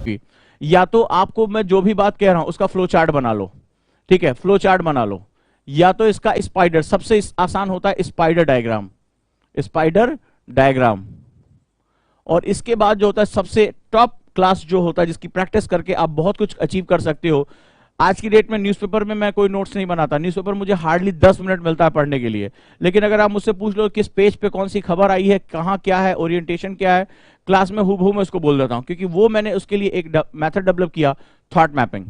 काफी, या तो आपको मैं जो भी बात कह रहा हूं उसका फ्लो चार्ट बना लो, ठीक है, फ्लो चार्ट बना लो, या तो इसका स्पाइडर, सबसे आसान होता है स्पाइडर डायग्राम, स्पाइडर डायग्राम। और इसके बाद जो होता है सबसे टॉप क्लास जो होता है जिसकी प्रैक्टिस करके आप बहुत कुछ अचीव कर सकते हो। आज की डेट में न्यूज़पेपर में मैं कोई नोट्स नहीं बनाता, न्यूज़पेपर मुझे हार्डली 10 मिनट मिलता है पढ़ने के लिए, लेकिन अगर आप मुझसे पूछ लो किस पेज पे कौन सी खबर आई है, कहाँ क्या है, ओरिएंटेशन क्या है, क्लास में हूबहू मैं उसको बोल देता हूँ, क्योंकि वो मैंने उसके लिए एक मेथड डेवलप किया, थॉट मैपिंग,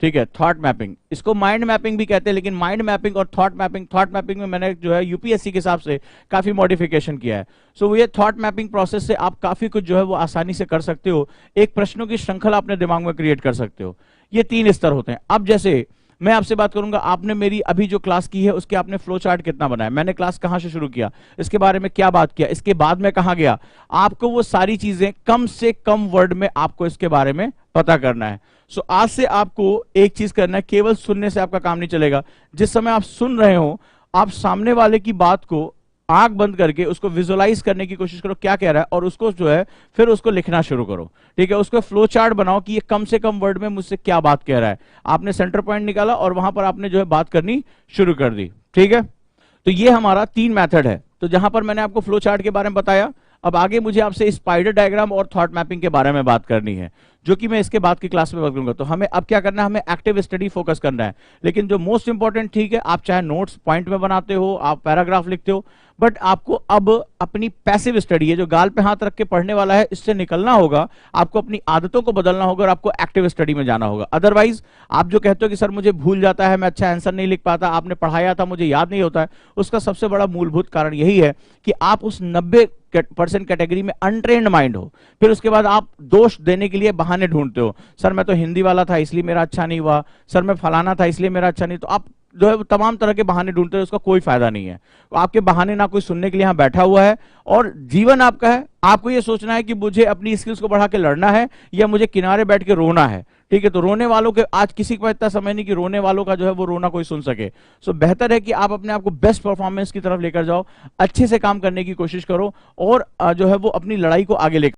ठीक है, थॉट मैपिंग। इसको माइंड मैपिंग भी कहते हैं, लेकिन माइंड मैपिंग और थॉट मैपिंग में मैंने जो है यूपीएससी के हिसाब से काफी मॉडिफिकेशन किया है। सो ये थॉट मैपिंग प्रोसेस से आप काफी कुछ जो है वो आसानी से कर सकते हो, एक प्रश्नों की श्रृंखला अपने दिमाग में क्रिएट कर सकते हो। ये 3 स्तर होते हैं। अब जैसे मैं आपसे बात करूंगा, आपने मेरी अभी जो क्लास की है उसके आपने फ्लो चार्ट कितना बनाया, मैंने क्लास कहां से शुरू किया, इसके बारे में क्या बात किया, इसके बाद में कहां गया, आपको वो सारी चीजें कम से कम वर्ड में आपको इसके बारे में पता करना है। सो आज से आपको एक चीज करना है, केवल सुनने से आपका काम नहीं चलेगा। जिस समय आप सुन रहे हो, आप सामने वाले की बात को आंख बंद करके उसको विजुअलाइज करने की कोशिश करो क्या कह रहा है, और उसको जो है फिर उसको लिखना शुरू करो, ठीक है। उसको फ्लो चार्ट बनाओ कि ये कम से कम वर्ड में मुझसे क्या बात कह रहा है। आपने सेंटर पॉइंट निकाला और वहां पर आपने जो है बात करनी शुरू कर दी, ठीक है। तो ये हमारा 3 मेथड है। तो जहां पर मैंने आपको फ्लो चार्ट के बारे में बताया, अब आगे मुझे आपसे स्पाइडर डायग्राम और थॉट मैपिंग के बारे में बात करनी है, जो कि मैं इसके बाद की क्लास में बात करूंगा। तो हमें अब क्या करना है, हमें एक्टिव स्टडी फोकस करना है। लेकिन जो मोस्ट इंपॉर्टेंट, ठीक है, आप चाहे नोट्स पॉइंट में बनाते हो, आप पैराग्राफ लिखते हो, बट आपको अब अपनी पैसिव स्टडी है, जो गाल पे हाथ रख के पढ़ने वाला है, इससे निकलना होगा। आपको अपनी आदतों को बदलना होगा और आपको एक्टिव स्टडी में जाना होगा। अदरवाइज आप जो कहते हो कि सर मुझे भूल जाता है, मैं अच्छा आंसर नहीं लिख पाता, आपने पढ़ाया था मुझे याद नहीं होता है, उसका सबसे बड़ा मूलभूत कारण यही है कि आप उस 90% कैटेगरी में अनट्रेन्ड माइंड हो। फिर उसके बाद आप दोष देने के लिए बहाने ढूंढते हो, सर मैं तो हिंदी वाला था इसलिए मेरा अच्छा नहीं हुआ, सर मैं फलाना था इसलिए मेरा अच्छा नहीं। तो आप जो है तमाम तरह के बहाने ढूंढते हो, उसका कोई फायदा नहीं है। तो आपके बहाने ना कोई सुनने के लिए यहां बैठा हुआ है, और जीवन आपका है। आपको ये सोचना है कि मुझे अपनी स्किल्स को बढ़ा के लड़ना है या मुझे किनारे बैठ के रोना है, ठीक है। तो रोने वालों के आज किसी को इतना समय नहीं कि रोने वालों का जो है वो रोना कोई सुन सके। सो बेहतर है कि आप अपने आप को बेस्ट परफॉर्मेंस की तरफ लेकर जाओ, अच्छे से काम करने की कोशिश करो, और जो है वो अपनी लड़ाई को आगे लेकर